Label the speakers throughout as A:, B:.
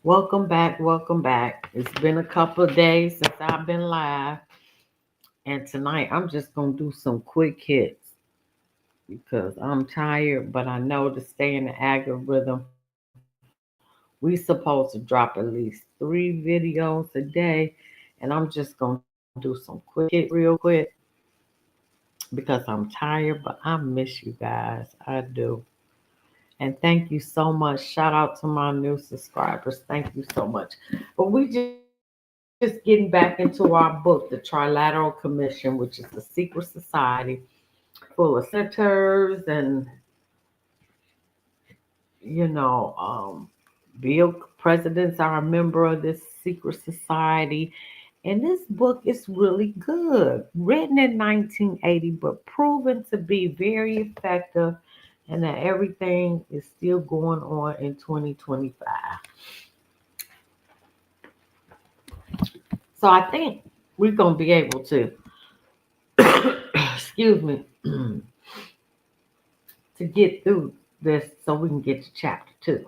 A: Welcome back. Welcome back. It's been a couple of days since I've been live, and tonight I'm just going to do some quick hits because I'm tired, but I know to stay in the algorithm, we supposed to drop at least 3 videos a day, and I'm just going to do some quick hits real quick because I'm tired, but I miss you guys. I do. And thank you so much. Shout out to my new subscribers. Thank you so much. But we just getting back into our book, The Trilateral Commission, which is the secret society full of senators and you know, bill presidents are a member of this secret society. And this book is really good. Written in 1980, but proven to be very effective, and that everything is still going on in 2025. So I think we're going to be able to, excuse me, to get through this so we can get to chapter 2.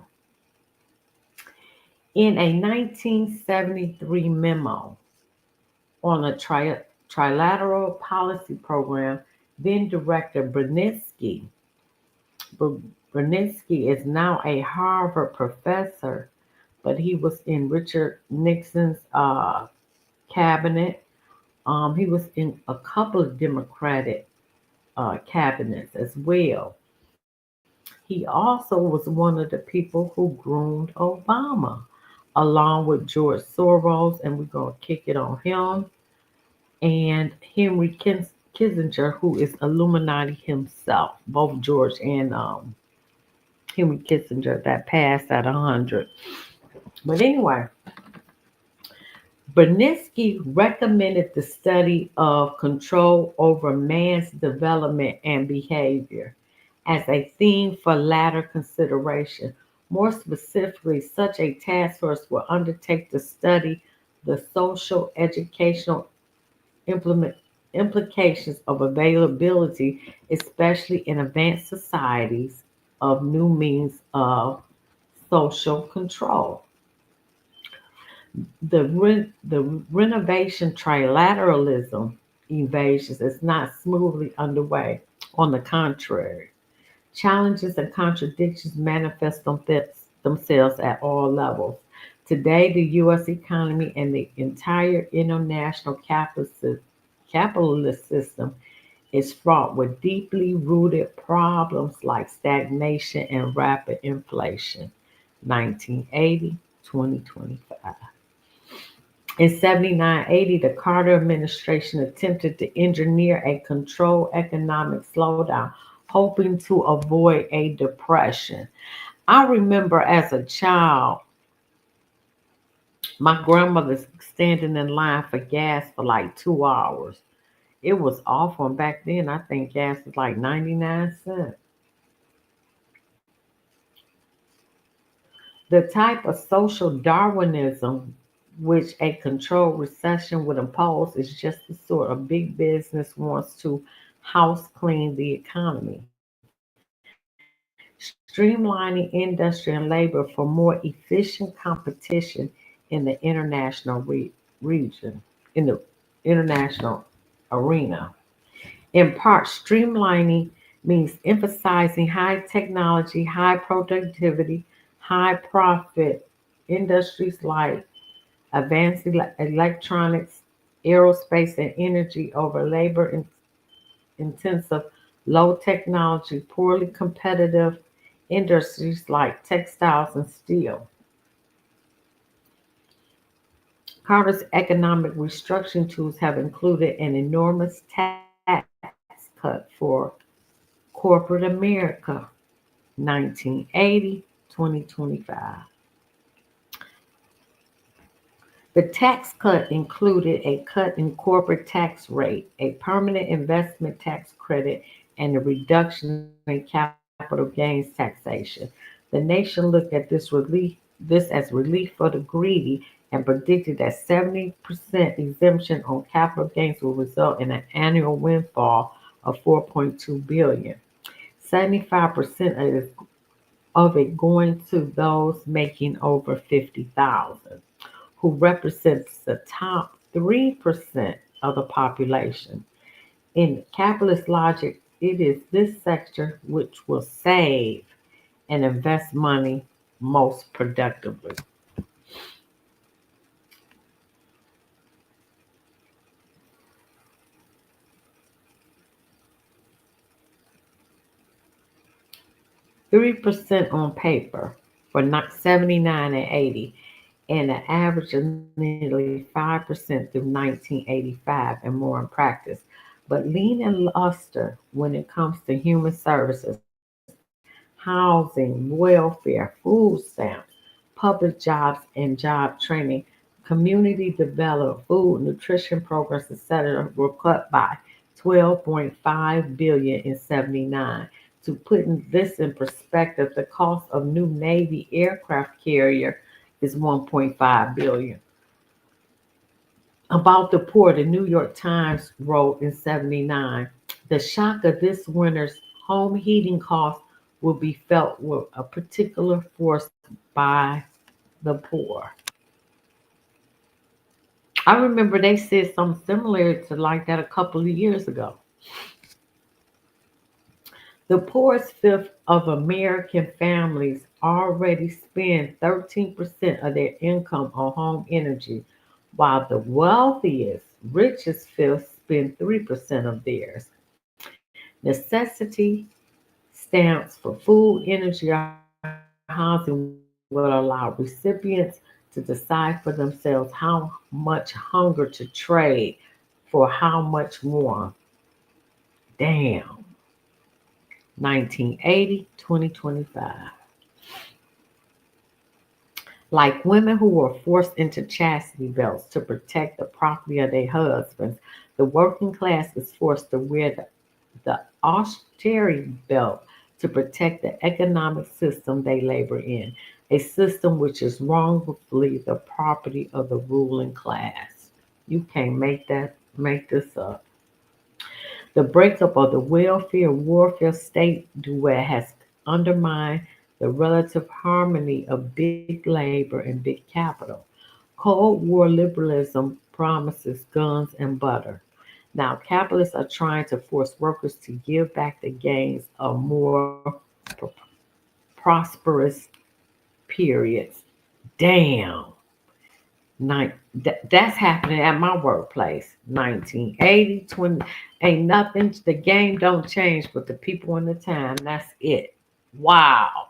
A: In a 1973 memo on a trilateral policy program, then Director Brzezinski is now a Harvard professor, but he was in Richard Nixon's cabinet. He was in a couple of Democratic cabinets as well. He also was one of the people who groomed Obama, along with George Soros, and we're going to kick it on him, and Henry Kissinger, who is Illuminati himself, both George and Henry Kissinger that passed at 100. But anyway, Berninsky recommended the study of control over man's development and behavior as a theme for latter consideration. More specifically, such a task force will undertake to study the social, educational implement, implications of availability, especially in advanced societies, of new means of social control. The renovation trilateralism evasions is not smoothly underway. On the contrary, challenges and contradictions manifest themselves at all levels. Today, the U.S. economy and the entire international capitalist system is fraught with deeply rooted problems like stagnation and rapid inflation. 1980, 2025. In 7980, the Carter administration attempted to engineer a controlled economic slowdown, hoping to avoid a depression. I remember as a child, my grandmother standing in line for gas for like 2 hours. It was awful. And back then, I think gas was like 99 cents. The type of social Darwinism which a controlled recession would impose is just the sort of big business wants to house clean the economy, streamlining industry and labor for more efficient competition in the region, in the international arena. In part, streamlining means emphasizing high technology, high productivity, high profit industries like advanced electronics, aerospace, and energy over labor intensive, low technology, poorly competitive industries like textiles and steel. Carter's economic restructuring tools have included an enormous tax cut for corporate America, 1980, 2025. The tax cut included a cut in corporate tax rate, a permanent investment tax credit, and a reduction in capital gains taxation. The nation looked at this as relief for the greedy and predicted that 70% exemption on capital gains will result in an annual windfall of 4.2 billion. 75% of this of it going to those making over 50,000, who represents the top 3% of the population. In capitalist logic, it is this sector which will save and invest money most productively. 3% on paper for 79 and 80, and an average of nearly 5% through 1985 and more in practice. But lean and luster when it comes to human services, housing, welfare, food stamps, public jobs, and job training, community development, food, nutrition programs, etc., were cut by 12.5 billion in 79. To put this in perspective, the cost of new Navy aircraft carrier is 1.5 billion. About the poor, the New York Times wrote in 79, the shock of this winter's home heating costs will be felt with a particular force by the poor. I remember they said something similar to like that a couple of years ago. The poorest fifth of American families already spend 13% of their income on home energy, while the wealthiest, richest fifth spend 3% of theirs. Necessity stamps for food, energy, or housing will allow recipients to decide for themselves how much hunger to trade for how much more. Damn. 1980, 2025. Like women who were forced into chastity belts to protect the property of their husbands, the working class is forced to wear the austerity belt to protect the economic system they labor in, a system which is wrongfully the property of the ruling class. You can't make this up. The breakup of the welfare warfare state duet has undermined the relative harmony of big labor and big capital. Cold War liberalism promises guns and butter. Now, capitalists are trying to force workers to give back the gains of more prosperous periods. Damn. That's happening at my workplace. 1980, 20, ain't nothing, the game don't change, but the people in the time, that's it. Wow.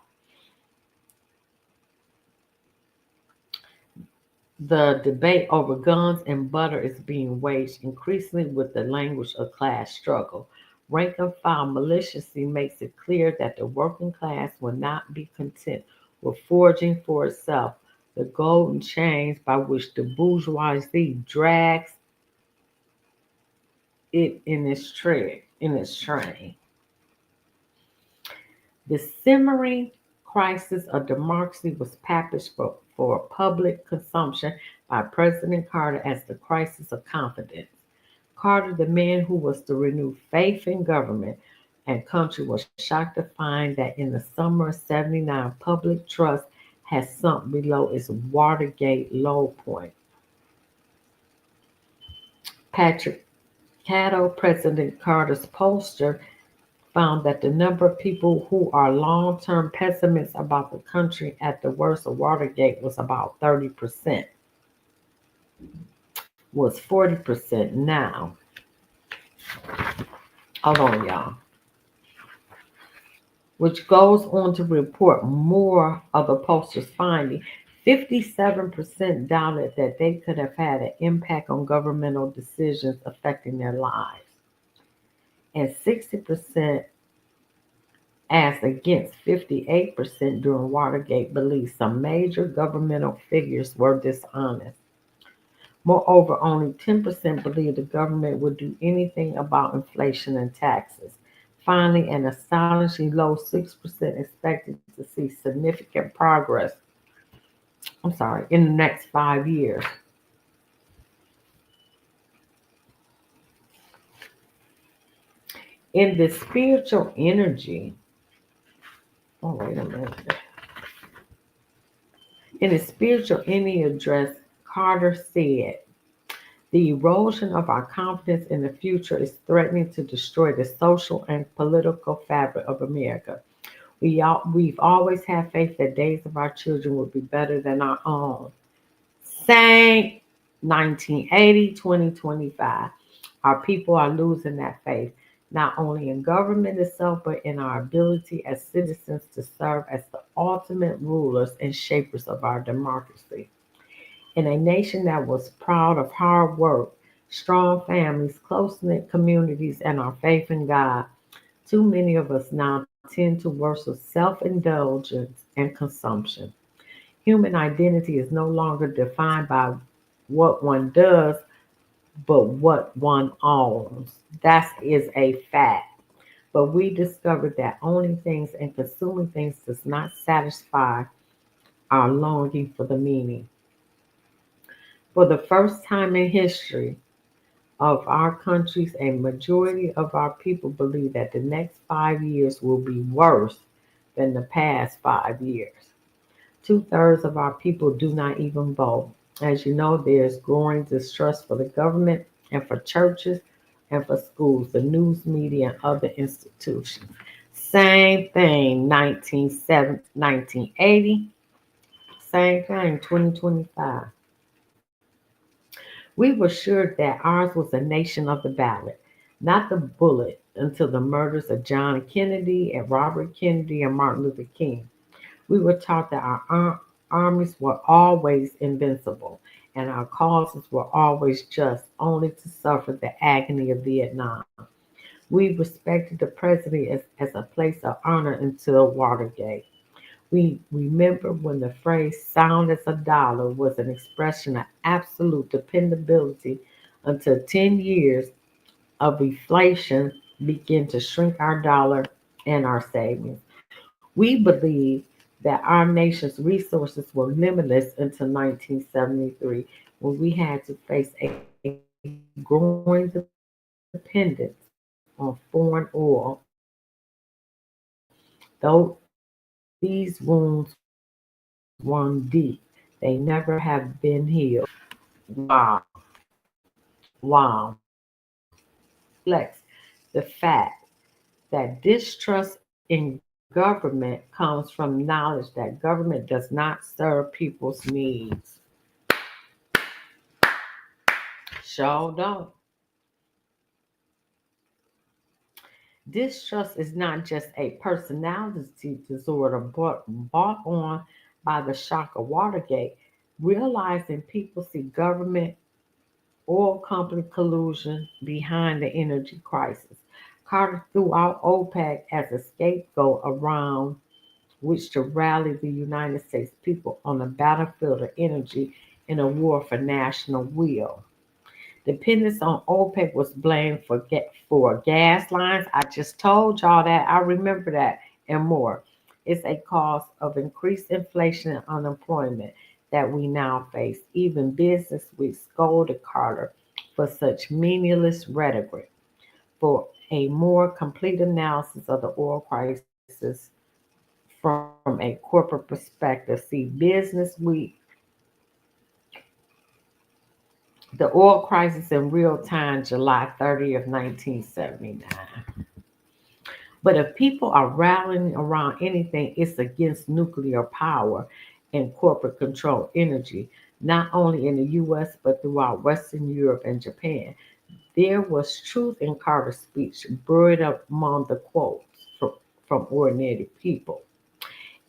A: The debate over guns and butter is being waged increasingly with the language of class struggle. Rank and file maliciously makes it clear that the working class will not be content with forging for itself the golden chains by which the bourgeoisie drags it in its train. The simmering crisis of democracy was packaged for public consumption by President Carter as the crisis of confidence. Carter, the man who was to renew faith in government and country, was shocked to find that in the summer of 79, public trust had sunk below its Watergate low point. Patrick Caddo, President Carter's pollster, found that the number of people who are long-term pessimists about the country at the worst of Watergate was about 30%, was 40% now. Hold on, y'all. Which goes on to report more of the pollster's finding. 57% doubted that they could have had an impact on governmental decisions affecting their lives. And 60%, as against 58% during Watergate, believed some major governmental figures were dishonest. Moreover, only 10% believed the government would do anything about inflation and taxes. Finally, an astonishingly low 6% expected to see significant progress, in the next 5 years. In the spiritual energy Oh, wait a minute. In his spiritual ending address, Carter said, the erosion of our confidence in the future is threatening to destroy the social and political fabric of America. We've always had faith that days of our children will be better than our own. Same 1980, 2025. Our people are losing that faith, not only in government itself, but in our ability as citizens to serve as the ultimate rulers and shapers of our democracy. In a nation that was proud of hard work, strong families, close knit communities, and our faith in God, too many of us now tend to worship self indulgence and consumption. Human identity is no longer defined by what one does, but what one owns. That is a fact. But we discovered that owning things and consuming things does not satisfy our longing for the meaning. For the first time in history of our countries, a majority of our people believe that the next 5 years will be worse than the past 5 years. Two-thirds of our people do not even vote. As you know, there's growing distrust for the government and for churches and for schools, the news media, and other institutions. Same thing, 1980, same thing, 2025. We were sure that ours was a nation of the ballot, not the bullet, until the murders of John Kennedy and Robert Kennedy and Martin Luther King. We were taught that our armies were always invincible and our causes were always just, only to suffer the agony of Vietnam. We respected the president as a place of honor until Watergate. We remember when the phrase sound as a dollar was an expression of absolute dependability until 10 years of inflation began to shrink our dollar and our savings. We believe that our nation's resources were limitless until 1973 when we had to face a growing dependence on foreign oil. Though these wounds run deep, they never have been healed. Wow, wow. Reflects the fact that distrust in government comes from knowledge that government does not serve people's needs. Sure don't. Distrust is not just a personality disorder brought on by the shock of Watergate. Realizing people see government oil company collusion behind the energy crisis. Carter threw out OPEC as a scapegoat around which to rally the United States people on the battlefield of energy in a war for national will. Dependence on OPEC was blamed for gas lines. I just told y'all that. I remember that and more. It's a cause of increased inflation and unemployment that we now face. Even business week scolded Carter for such meaningless rhetoric. For a more complete analysis of the oil crisis from a corporate perspective, see Business Week, the oil crisis in real time, July 30th, 1979. But if people are rallying around anything, it's against nuclear power and corporate control energy, not only in the US, but throughout Western Europe and Japan. There was truth in Carter's speech, buried up among the quotes from ordinary people.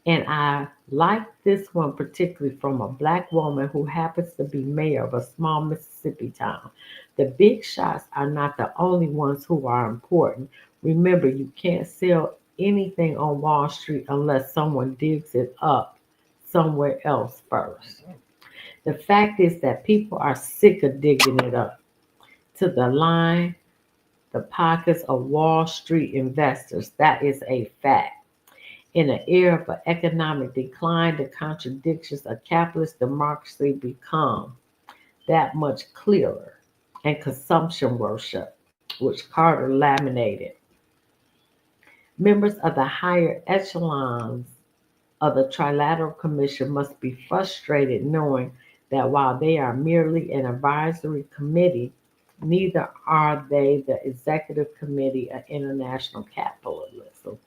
A: And I like this one particularly from a black woman who happens to be mayor of a small Mississippi town. The big shots are not the only ones who are important. Remember, you can't sell anything on Wall Street unless someone digs it up somewhere else first. The fact is that people are sick of digging it up to the line, the pockets of Wall Street investors. That is a fact. In an era of economic decline, the contradictions of capitalist democracy become that much clearer. And consumption worship, which Carter laminated, Members of the higher echelons of the Trilateral Commission must be frustrated knowing that while they are merely an advisory committee, neither are they the executive committee of international capitalism.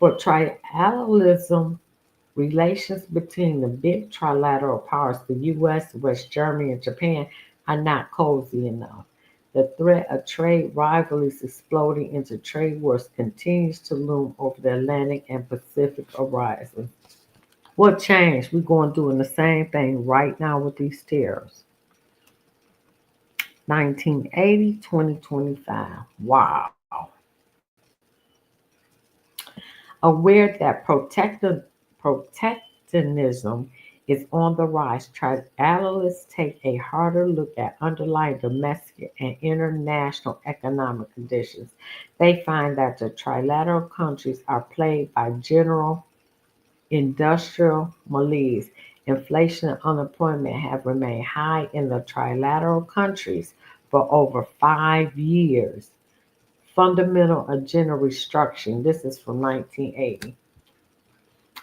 A: For trilateralism, relations between the big trilateral powers, the US, West Germany, and Japan, are not cozy enough. The threat of trade rivalries exploding into trade wars continues to loom over the Atlantic and Pacific horizon. What changed? We're going doing the same thing right now with these tariffs. 1980, 2025. Wow. Aware that protectionism is on the rise, trilateralists take a harder look at underlying domestic and international economic conditions. They find that the trilateral countries are plagued by general industrial malaise. Inflation and unemployment have remained high in the trilateral countries for over 5 years. Fundamental agenda restructuring. This is from 1980.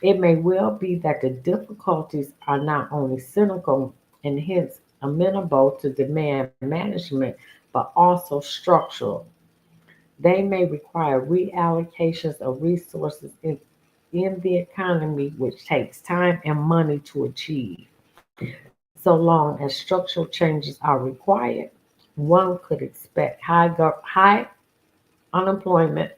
A: It may well be that the difficulties are not only cynical and hence amenable to demand management, but also structural. They may require reallocations of resources in the economy, which takes time and money to achieve. So long as structural changes are required, one could expect high unemployment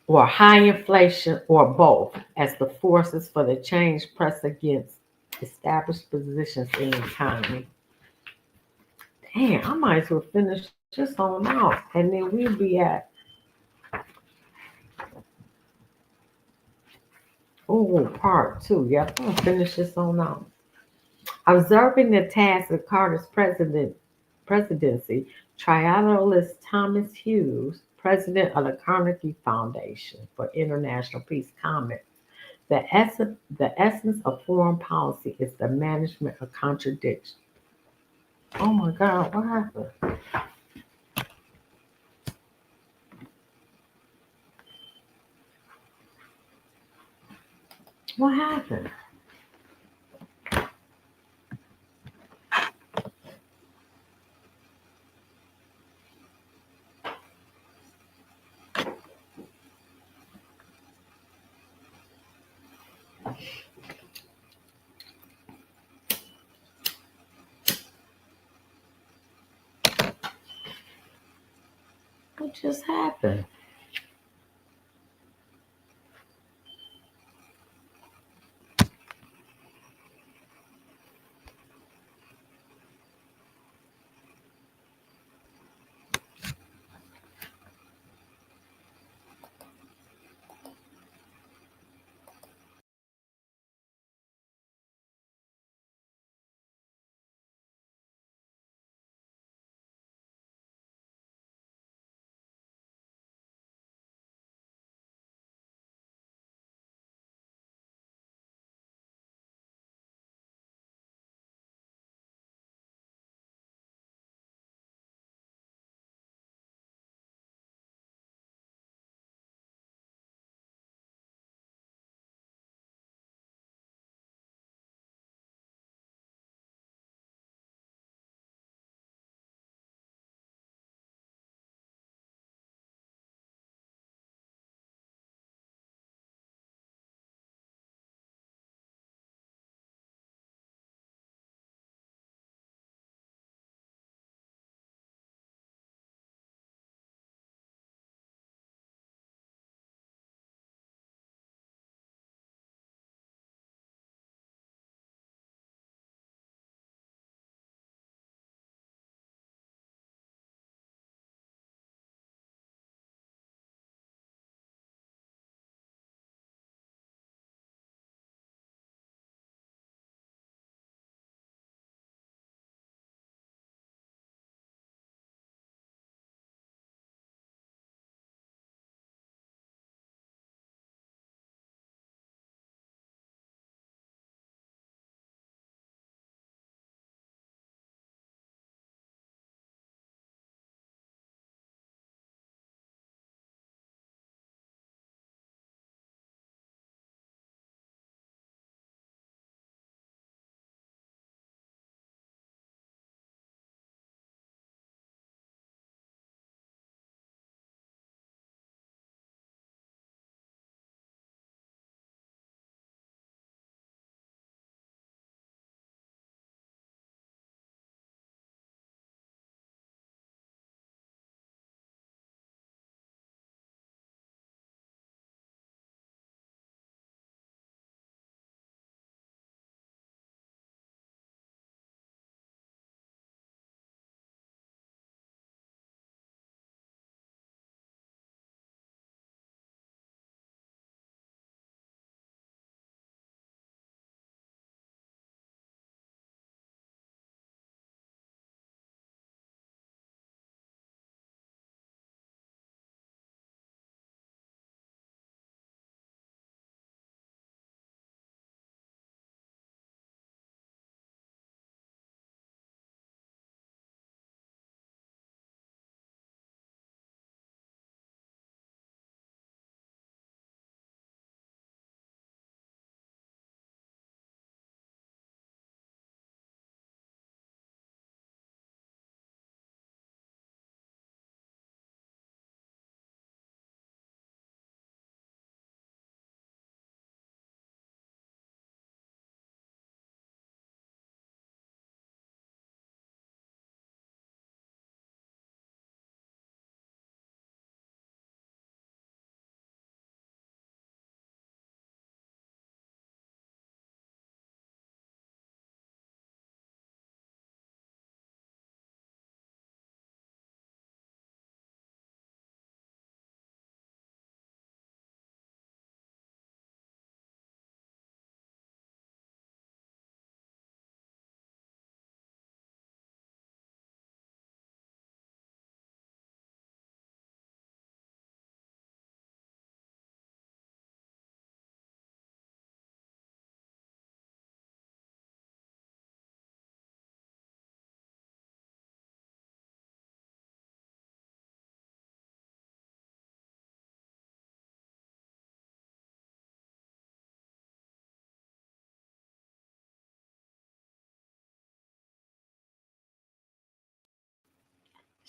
A: or high inflation or both as the forces for the change press against established positions in the economy. Damn, I might as well finish this on out and then we'll be at, part 2. Yep, I'm gonna finish this on out. Observing the task of Carter's presidency, trilateralist Thomas Hughes, president of the Carnegie Foundation for International Peace, comments: the essence of foreign policy is the management of contradiction. Oh my God, what happened? What happened? What just happened?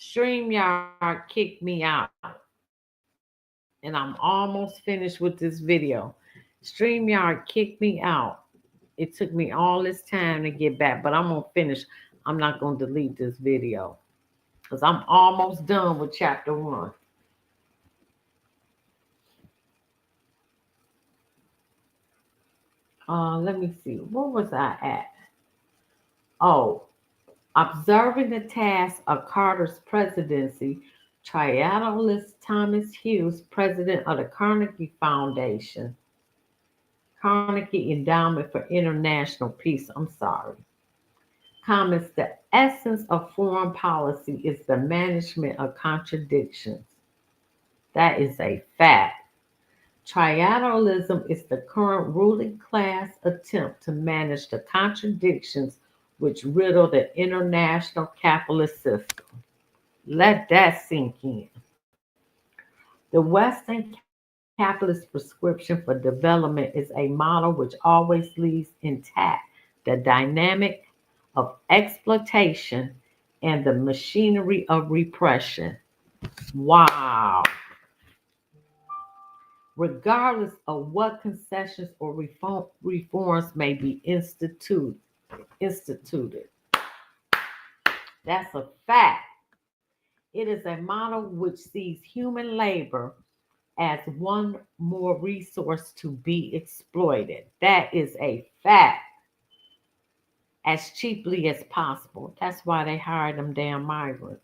A: StreamYard kicked me out. And I'm almost finished with this video. StreamYard kicked me out. It took me all this time to get back, but I'm going to finish. I'm not going to delete this video because I'm almost done with chapter one. Let me see. What was I at? Oh, observing the task of Carter's presidency, triatlonist Thomas Hughes, president of the Carnegie Foundation, Carnegie Endowment for International Peace, I'm sorry, comments the essence of foreign policy is the management of contradictions. That is a fact. Trilateralism is the current ruling class attempt to manage the contradictions which riddle the international capitalist system. Let that sink in. The Western capitalist prescription for development is a model which always leaves intact the dynamic of exploitation and the machinery of repression. Wow. Regardless of what concessions or reforms may be instituted. That's a fact. It is a model which sees human labor as one more resource to be exploited. That is a fact. As cheaply as possible. That's why they hire them damn migrants.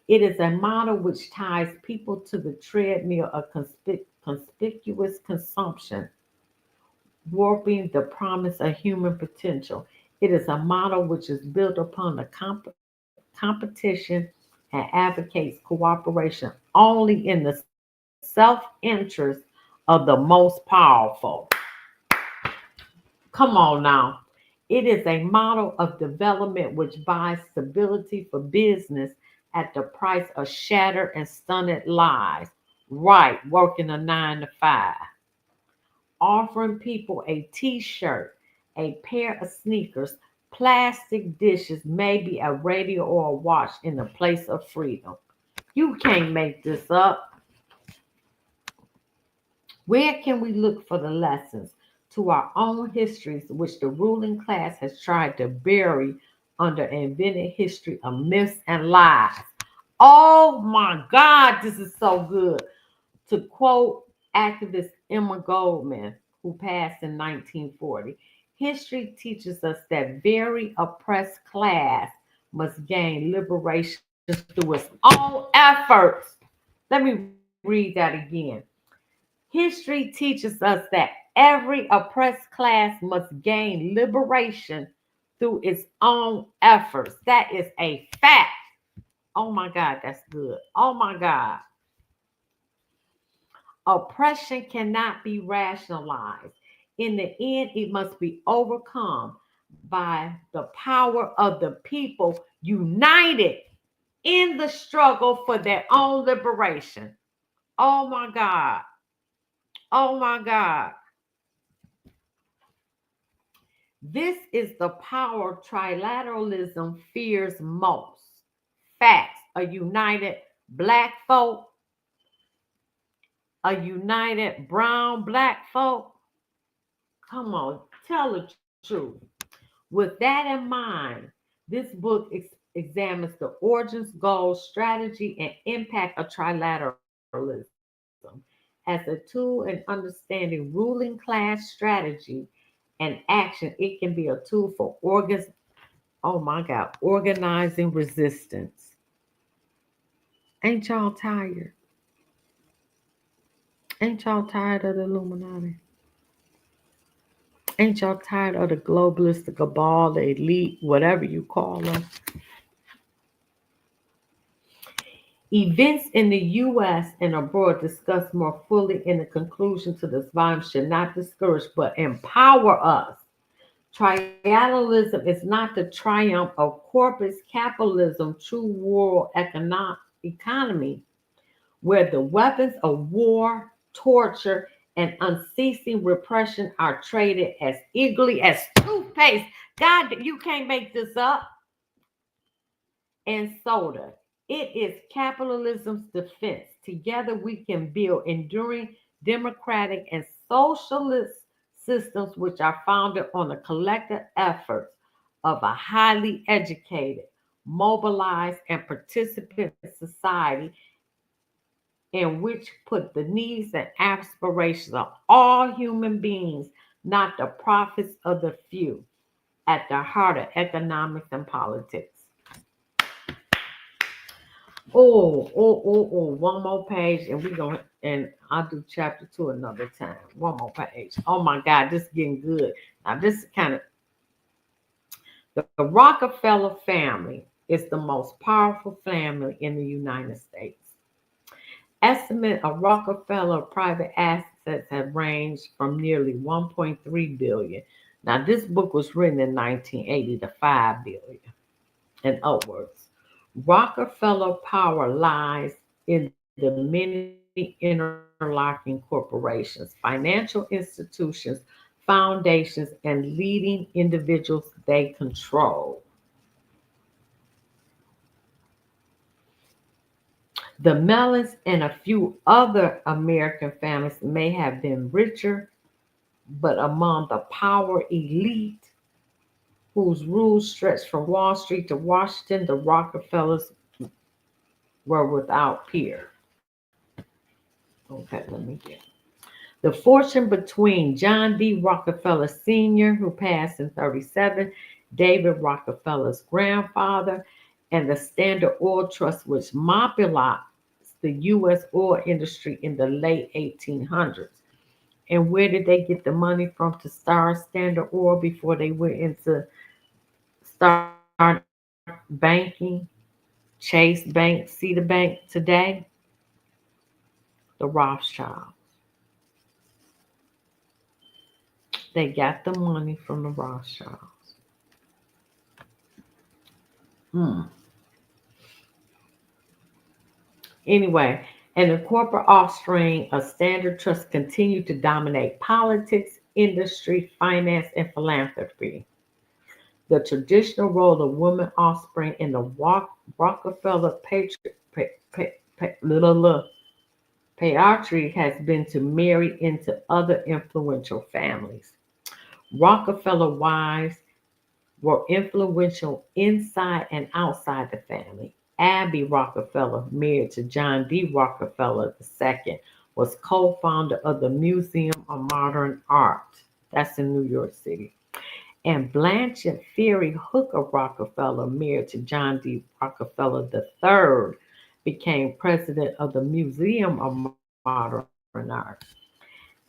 A: It is a model which ties people to the treadmill of conspicuous consumption, warping the promise of human potential. It is a model which is built upon the competition and advocates cooperation only in the self interest of the most powerful. Come on now. It is a model of development which buys stability for business at the price of shattered and stunted lives. Right, working a 9 to 5. Offering people a t shirt, a pair of sneakers, plastic dishes, maybe a radio or a watch in the place of freedom. You can't make this up. Where can we look for the lessons to our own histories which the ruling class has tried to bury under invented history of myths and lies? Oh my God, this is so good. To quote activist Emma Goldman, who passed in 1940, history teaches us that very oppressed class must gain liberation through its own efforts. Let me read that again. History teaches us that every oppressed class must gain liberation through its own efforts. That is a fact. Oh my God, that's good. Oh my God. Oppression cannot be rationalized. In the end, it must be overcome by the power of the people united in the struggle for their own liberation. Oh my God. Oh my God. This is the power trilateralism fears most. Facts. A united black folk, a united brown black folk. Come on, tell the truth. With that in mind, this book examines the origins, goals, strategy, and impact of trilateralism. As a tool in understanding ruling class strategy and action, it can be a tool for oh my God, organizing resistance. Ain't y'all tired? Ain't y'all tired of the Illuminati? Ain't y'all tired of the globalists, the cabal, the elite, whatever you call them? Events in the US and abroad discussed more fully in the conclusion to this volume should not discourage but empower us. Trilateralism is not the triumph of corporate capitalism, true world economy, where the weapons of war, torture, and unceasing repression are traded as eagerly as toothpaste. God, you can't make this up. And soda. It is capitalism's defense. Together we can build enduring democratic and socialist systems which are founded on the collective efforts of a highly educated, mobilized, and participant society in which put the needs and aspirations of all human beings, not the profits of the few, at the heart of economics and politics. One more page, and and I'll do chapter two another time. One more page. Oh my God, this is getting good. Now, this is kind of the Rockefeller family is the most powerful family in the United States. Estimate of Rockefeller private assets have ranged from nearly 1.3 billion. Now, this book was written in 1980 to 5 billion and upwards. Rockefeller power lies in the many interlocking corporations, financial institutions, foundations, and leading individuals they control. The Mellons and a few other American families may have been richer, but among the power elite whose rule stretched from Wall Street to Washington, the Rockefellers were without peer. Okay, let me get the fortune between John D. Rockefeller Sr., who passed in 37, David Rockefeller's grandfather, and the Standard Oil Trust, which monopolized the U.S. oil industry in the late 1800s. And where did they get the money from to start Standard Oil before they went into start banking? Chase Bank, Citibank today, the Rothschilds. They got the money from the Rothschilds. Hmm. Anyway, and the corporate offspring of Standard Trust continued to dominate politics, industry, finance, and philanthropy. The traditional role of women offspring in the Rockefeller patriarchy has been to marry into other influential families. Rockefeller wives were influential inside and outside the family. Abby Rockefeller, married to John D. Rockefeller II, was co-founder of the Museum of Modern Art. That's in New York City. And Blanchett Ferry Hooker Rockefeller, married to John D. Rockefeller III, became president of the Museum of Modern Art.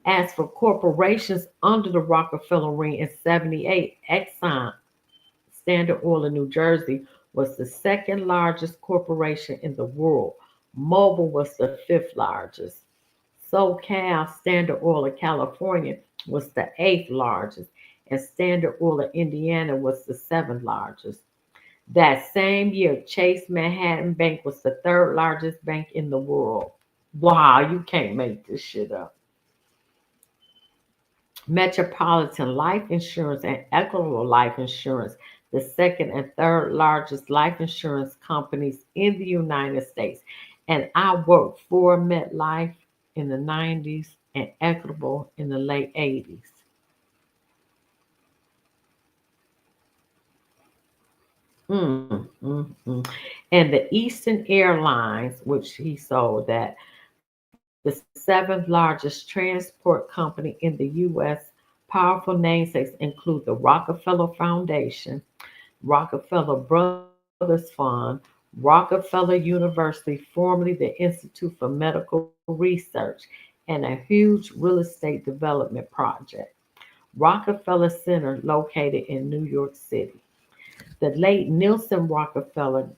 A: As for corporations under the Rockefeller ring in 78, Exxon, Standard Oil in New Jersey, was the second largest corporation in the world. Mobil was the fifth largest. SoCal, Standard Oil of California, was the eighth largest, and Standard Oil of Indiana was the seventh largest. That same year, Chase Manhattan Bank was the third largest bank in the world. Wow, you can't make this shit up. Metropolitan Life Insurance and Equitable Life Insurance, the second and third largest life insurance companies in the United States. And I worked for MetLife in the 90s and Equitable in the late 80s. And the Eastern Airlines, which he sold that, the seventh largest transport company in the U.S. Powerful namesakes include the Rockefeller Foundation, Rockefeller Brothers Fund, Rockefeller University, formerly the Institute for Medical Research, and a huge real estate development project. Rockefeller Center, located in New York City. The late Nelson Rockefeller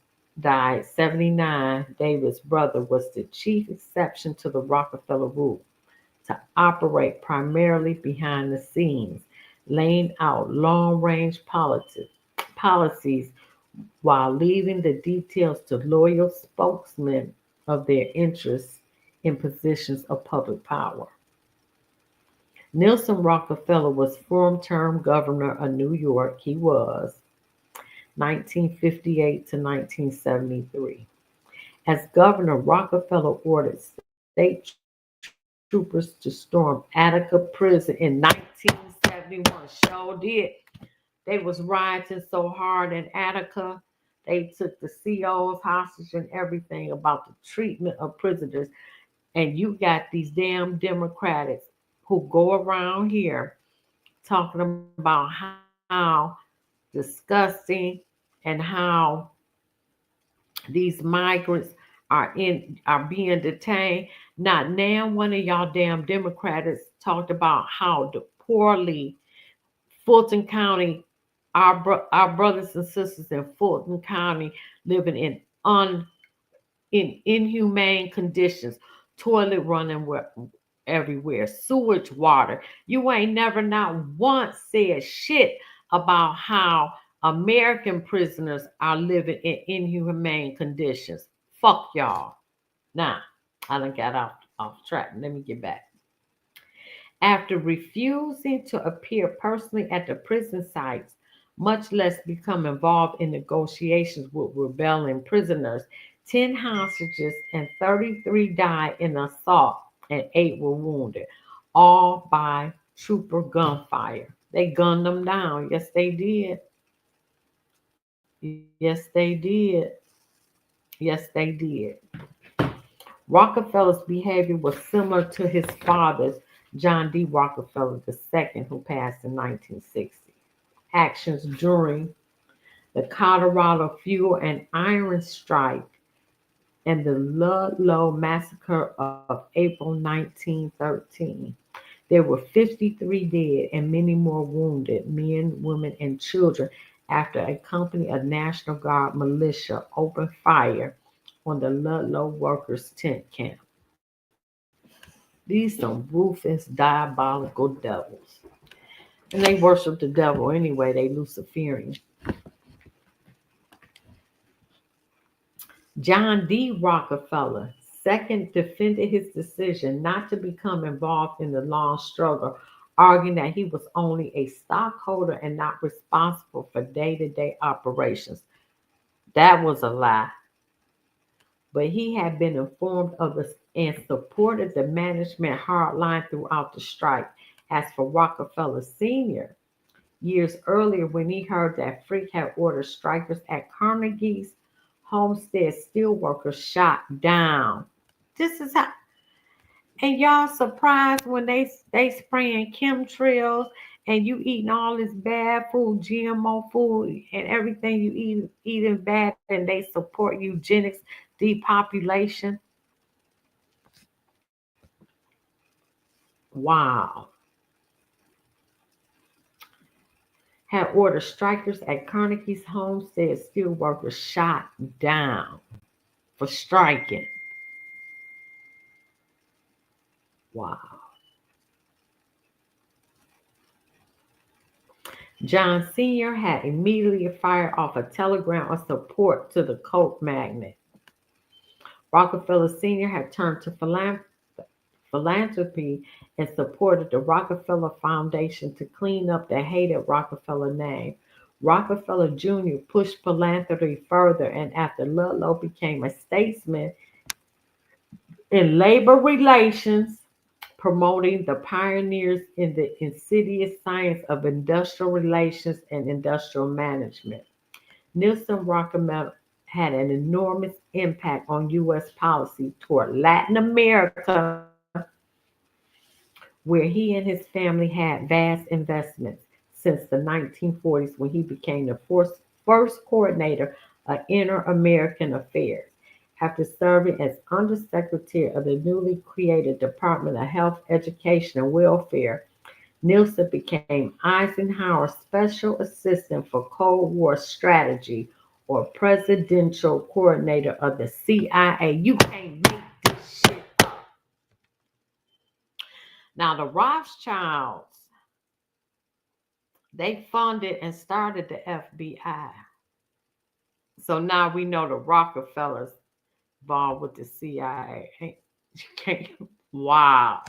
A: died 79. David's brother was the chief exception to the Rockefeller rule to operate primarily behind the scenes, laying out long range policies while leaving the details to loyal spokesmen of their interests in positions of public power. Nelson Rockefeller was four term governor of New York. He was 1958 to 1973. As governor, Rockefeller ordered state troopers to storm Attica prison in 1971. Sure did. They was rioting so hard in Attica. They took the COs hostage and everything about the treatment of prisoners. And you got these damn Democrats who go around here talking about how disgusting and how these migrants are being detained. Not now one of y'all damn Democrats talked about how the poorly Fulton County, our brothers and sisters in Fulton County living in inhumane conditions, toilet running everywhere, sewage water. You ain't never not once said shit about how American prisoners are living in inhumane conditions. Fuck y'all. Now, I done got off track. Let me get back. After refusing to appear personally at the prison sites, much less become involved in negotiations with rebelling prisoners, 10 hostages and 33 died in assault and 8 were wounded, all by trooper gunfire. They gunned them down. Yes, they did. Yes, they did. Yes, they did. Rockefeller's behavior was similar to his father's, John D. Rockefeller II, who passed in 1960. Actions during the Colorado Fuel and Iron Strike and the Ludlow Massacre of April 1913. There were 53 dead and many more wounded, men, women, and children, after a company of National Guard militia opened fire on the Ludlow workers' tent camp. These some ruthless, diabolical devils. And they worship the devil anyway, they Luciferian. John D. Rockefeller, second, defended his decision not to become involved in the long struggle, arguing that he was only a stockholder and not responsible for day to day operations. That was a lie. But he had been informed of this and supported the management hardline throughout the strike. As for Rockefeller Sr., years earlier, when he heard that Frick had ordered strikers at Carnegie's Homestead Steelworkers shot down. This is how, and y'all surprised when they spraying chemtrails and you eating all this bad food, GMO food, and everything you eating bad, and they support eugenics, depopulation. Wow. Had ordered strikers at Carnegie's Homestead Steelworkers shot down for striking. Wow. John Sr. had immediately fired off a telegram of support to the coke magnate. Rockefeller Sr. had turned to philanthropy and supported the Rockefeller Foundation to clean up the hated Rockefeller name. Rockefeller Jr. pushed philanthropy further, and after Ludlow became a statesman in labor relations, promoting the pioneers in the insidious science of industrial relations and industrial management. Nelson Rockefeller had an enormous impact on U.S. policy toward Latin America, where he and his family had vast investments since the 1940s when he became the first coordinator of Inter-American Affairs. After serving as Undersecretary of the newly created Department of Health, Education, and Welfare, Nielsen became Eisenhower's Special Assistant for Cold War Strategy or Presidential Coordinator of the CIA. You can't make this shit up. Now, the Rothschilds, they funded and started the FBI. So now we know the Rockefellers involved with the CIA. Wow.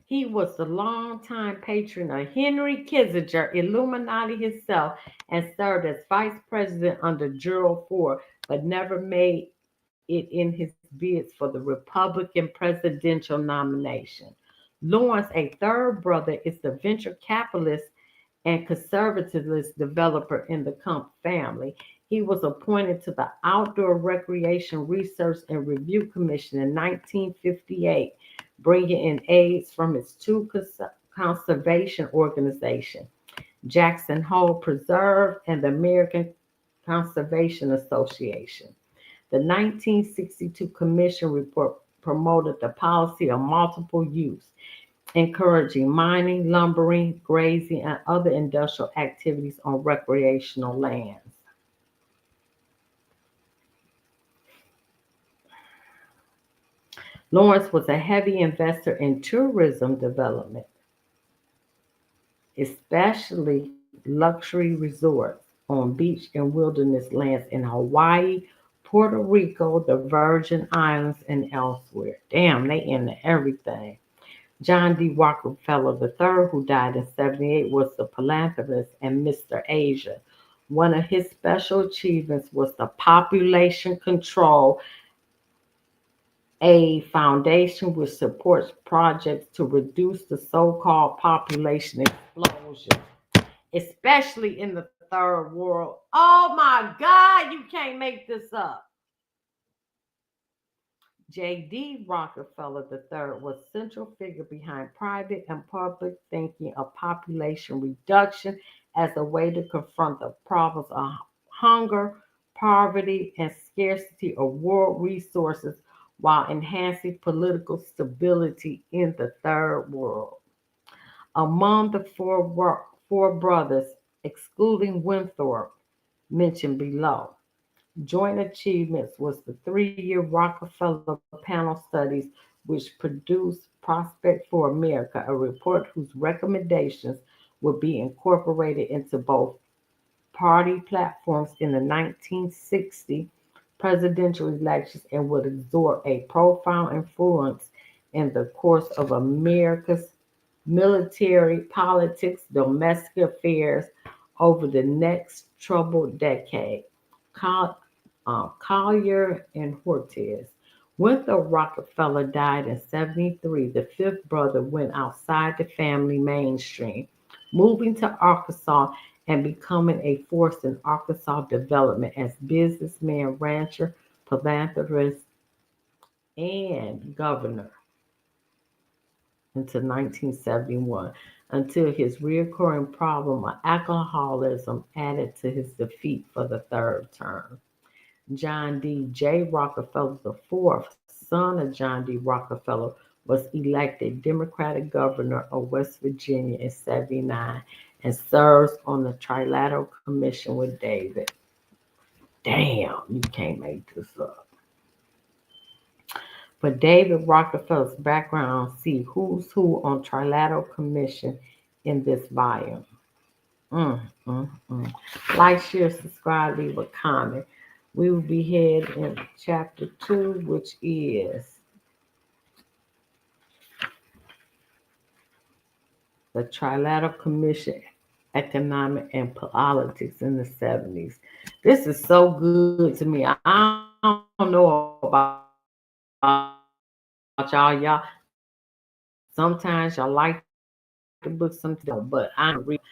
A: He was the longtime patron of Henry Kissinger, Illuminati himself, and served as vice president under Gerald Ford, but never made it in his bids for the Republican presidential nomination. Lawrence, a third brother, is the venture capitalist and conservativist developer in the Kump family. He was appointed to the Outdoor Recreation Research and Review Commission in 1958, bringing in aids from its two conservation organizations, Jackson Hole Preserve and the American Conservation Association. The 1962 Commission report promoted the policy of multiple use, encouraging mining, lumbering, grazing, and other industrial activities on recreational lands. Lawrence was a heavy investor in tourism development, especially luxury resorts on beach and wilderness lands in Hawaii, Puerto Rico, the Virgin Islands, and elsewhere. Damn, they into everything. John D. Rockefeller III, who died in 78, was the philanthropist and Mr. Asia. One of his special achievements was the Population Control, a foundation which supports projects to reduce the so-called population explosion, especially in the third world. Oh my God, you can't make this up. J.D. Rockefeller III was central figure behind private and public thinking of population reduction as a way to confront the problems of hunger, poverty, and scarcity of world resources while enhancing political stability in the third world. Among the four brothers, excluding Winthrop, mentioned below, joint achievements was the 3-year Rockefeller Panel Studies, which produced Prospect for America, a report whose recommendations would be incorporated into both party platforms in the 1960 presidential elections and would exert a profound influence in the course of America's military, politics, domestic affairs over the next troubled decade. Collier and Hortense. Winthrop Rockefeller died in 73. The fifth brother went outside the family mainstream, moving to Arkansas and becoming a force in Arkansas development as businessman, rancher, philanthropist, and governor until 1971, until his recurring problem of alcoholism added to his defeat for the third term. John D. J. Rockefeller the fourth, son of John D. Rockefeller, was elected Democratic governor of West Virginia in 79 and serves on the Trilateral Commission with David. Damn, you can't make this up. For David Rockefeller's background, see Who's Who on Trilateral Commission in this volume. Mm, mm, mm. Like, share, subscribe, leave a comment. We will be heading in chapter 2, which is the Trilateral Commission, Economic and Politics in the 70s. This is so good to me. I don't know about y'all. Sometimes y'all like the book, sometimes don't, but I'm reading.